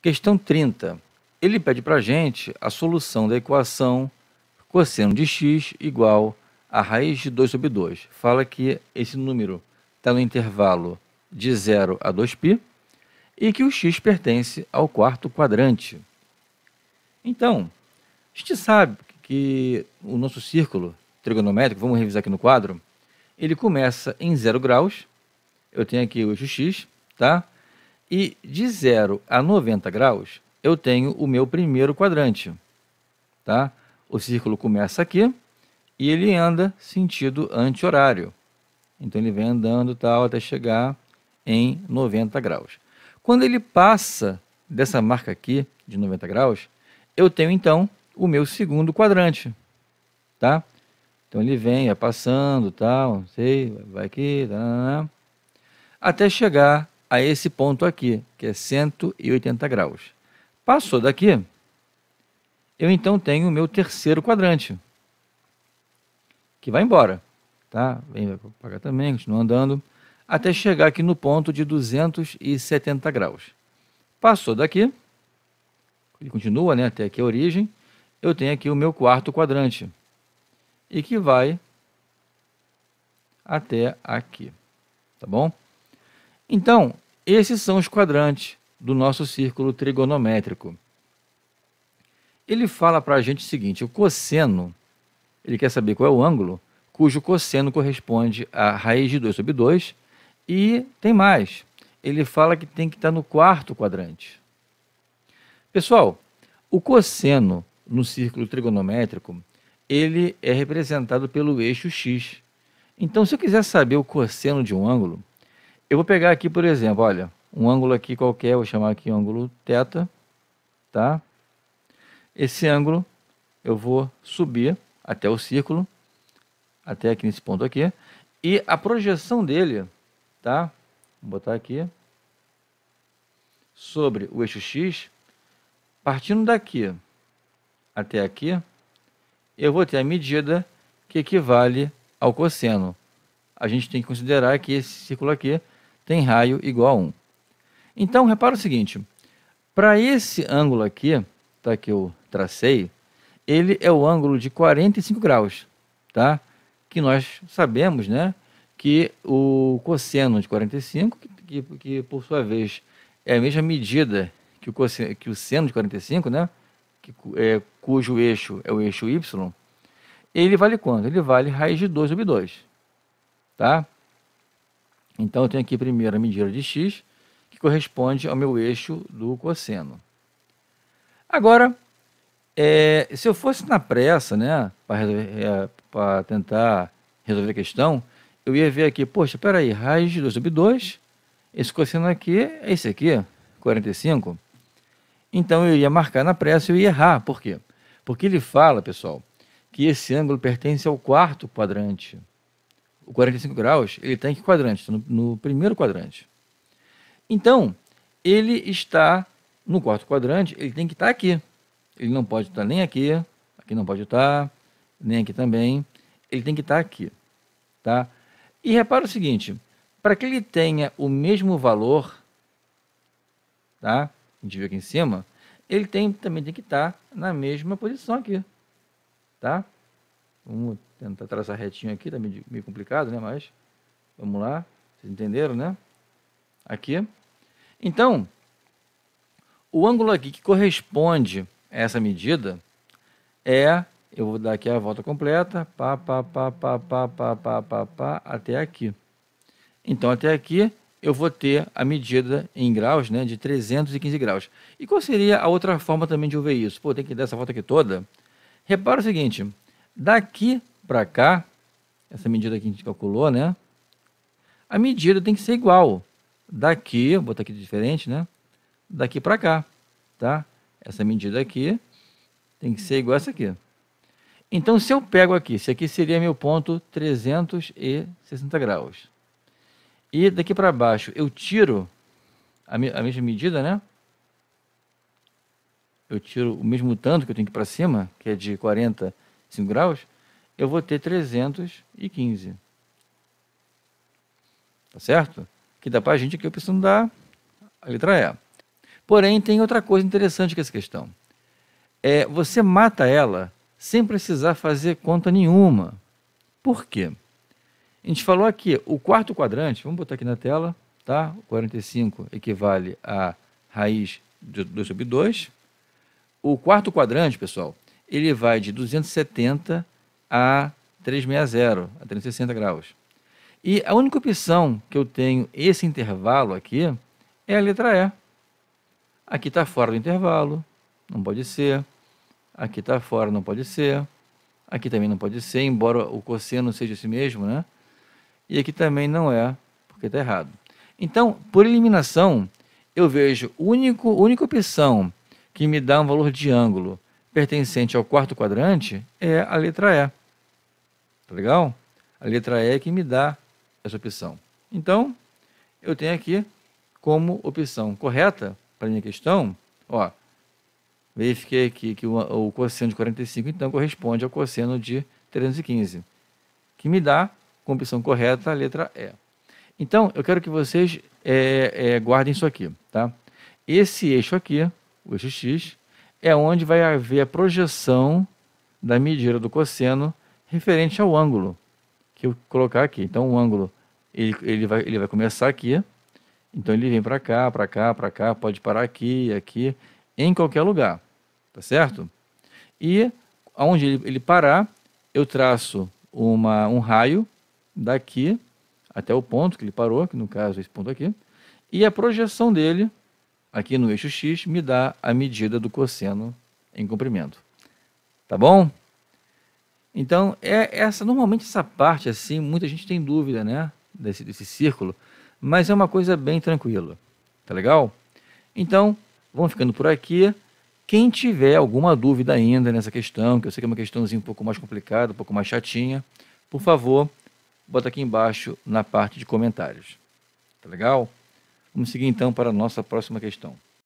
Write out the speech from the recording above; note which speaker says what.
Speaker 1: Questão 30. Ele pede para a gente a solução da equação cosseno de x igual a raiz de 2 sobre 2. Fala que esse número está no intervalo de 0 a 2π e que o x pertence ao quarto quadrante. Então, a gente sabe que o nosso círculo trigonométrico, vamos revisar aqui no quadro, ele começa em 0 graus, eu tenho aqui o eixo x, tá? E de 0 a 90 graus, eu tenho o meu primeiro quadrante, tá? O círculo começa aqui e ele anda sentido anti-horário. Então, ele vem andando tal até chegar em 90 graus. Quando ele passa dessa marca aqui, de 90 graus, eu tenho, então, o meu segundo quadrante, tá? Então, ele vem, vai passando, tal, não sei, vai aqui, até chegar a esse ponto aqui, que é 180 graus. Passou daqui, eu então tenho o meu terceiro quadrante, que vai embora, tá? Vem para cá também, continua andando, até chegar aqui no ponto de 270 graus. Passou daqui, ele continua, né, até aqui a origem, eu tenho aqui o meu quarto quadrante, e que vai até aqui, tá bom? Então, esses são os quadrantes do nosso círculo trigonométrico. Ele fala para a gente o seguinte, o cosseno, ele quer saber qual é o ângulo, cujo cosseno corresponde a raiz de 2 sobre 2, e tem mais, ele fala que tem que estar no quarto quadrante. Pessoal, o cosseno no círculo trigonométrico, ele é representado pelo eixo x. Então, se eu quiser saber o cosseno de um ângulo, eu vou pegar aqui, por exemplo, olha, um ângulo aqui qualquer, vou chamar aqui ângulo θ, tá? Esse ângulo eu vou subir até o círculo, até aqui nesse ponto aqui, e a projeção dele, tá? Vou botar aqui, sobre o eixo x, partindo daqui até aqui, eu vou ter a medida que equivale ao cosseno. A gente tem que considerar que esse círculo aqui tem raio igual a 1. Então, repara o seguinte, para esse ângulo aqui, tá, que eu tracei, ele é o ângulo de 45 graus, tá? Que nós sabemos, né, que o cosseno de 45, que por sua vez é a mesma medida que o seno de 45, né, cujo eixo é o eixo y, ele vale quanto? Ele vale raiz de 2 sobre 2, tá? Então, eu tenho aqui primeiro a medida de x, que corresponde ao meu eixo do cosseno. Agora, se eu fosse na pressa, né, para tentar resolver a questão, eu ia ver aqui, poxa, espera aí, raiz de 2 sobre 2, esse cosseno aqui é esse aqui, 45. Então, eu ia marcar na pressa e eu ia errar. Por quê? Porque ele fala, pessoal, que esse ângulo pertence ao quarto quadrante. O 45 graus, ele está em que quadrante? No primeiro quadrante. Então, ele está no quarto quadrante, ele tem que estar aqui. Ele não pode estar nem aqui, aqui não pode estar, nem aqui também. Ele tem que estar aqui, tá? E repara o seguinte, para que ele tenha o mesmo valor, tá? A gente viu aqui em cima, ele também tem que estar na mesma posição aqui, tá? Vamos tentar traçar retinho aqui, tá meio complicado, né? Mas vamos lá, vocês entenderam, né? Aqui. Então, o ângulo aqui que corresponde a essa medida eu vou dar aqui a volta completa, até aqui. Então, até aqui eu vou ter a medida em graus, né, de 315 graus. E qual seria a outra forma também de eu ver isso? Pô, tem que dar essa volta aqui toda. Repara o seguinte, daqui para cá, essa medida que a gente calculou, né? A medida tem que ser igual. Daqui, vou botar aqui diferente, né? Daqui para cá, tá? Essa medida aqui tem que ser igual a essa aqui. Então, se eu pego aqui, esse aqui seria meu ponto 360 graus. E daqui para baixo eu tiro a mesma medida, né? Eu tiro o mesmo tanto que eu tenho que ir para cima, que é de 45 graus, eu vou ter 315. Tá certo? Que dá para a gente aqui, eu preciso dar a letra E. Porém, tem outra coisa interessante que essa questão. Você mata ela sem precisar fazer conta nenhuma. Por quê? A gente falou aqui, o quarto quadrante, vamos botar aqui na tela, tá? O 45 equivale a raiz de 2 sobre 2. O quarto quadrante, pessoal, ele vai de 270 a 360, a 360 graus. E a única opção que eu tenho esse intervalo aqui é a letra E. Aqui está fora do intervalo, não pode ser. Aqui está fora, não pode ser. Aqui também não pode ser, embora o cosseno seja esse mesmo, né? E aqui também não é, porque está errado. Então, por eliminação, eu vejo a única opção que me dá um valor de ângulo pertencente ao quarto quadrante é a letra E. Tá legal? A letra E é que me dá essa opção. Então, eu tenho aqui como opção correta para a minha questão, ó, verifiquei aqui que o cosseno de 45, então, corresponde ao cosseno de 315, que me dá, com a opção correta, a letra E. Então, eu quero que vocês guardem isso aqui, tá? Esse eixo aqui, o eixo X, é onde vai haver a projeção da medida do cosseno referente ao ângulo que eu colocar aqui. Então, o ângulo, ele vai começar aqui, então ele vem para cá, para cá, para cá, pode parar aqui, aqui, em qualquer lugar, tá certo? E aonde ele parar, eu traço um raio daqui até o ponto que ele parou, que no caso é esse ponto aqui, e a projeção dele aqui no eixo X me dá a medida do cosseno em comprimento. Tá bom? Então, normalmente essa parte assim, muita gente tem dúvida, né, desse círculo, mas é uma coisa bem tranquila. Tá legal? Então, vamos ficando por aqui. Quem tiver alguma dúvida ainda nessa questão, que eu sei que é uma questãozinha um pouco mais complicada, um pouco mais chatinha, por favor, bota aqui embaixo na parte de comentários. Tá legal? Vamos seguir então para a nossa próxima questão.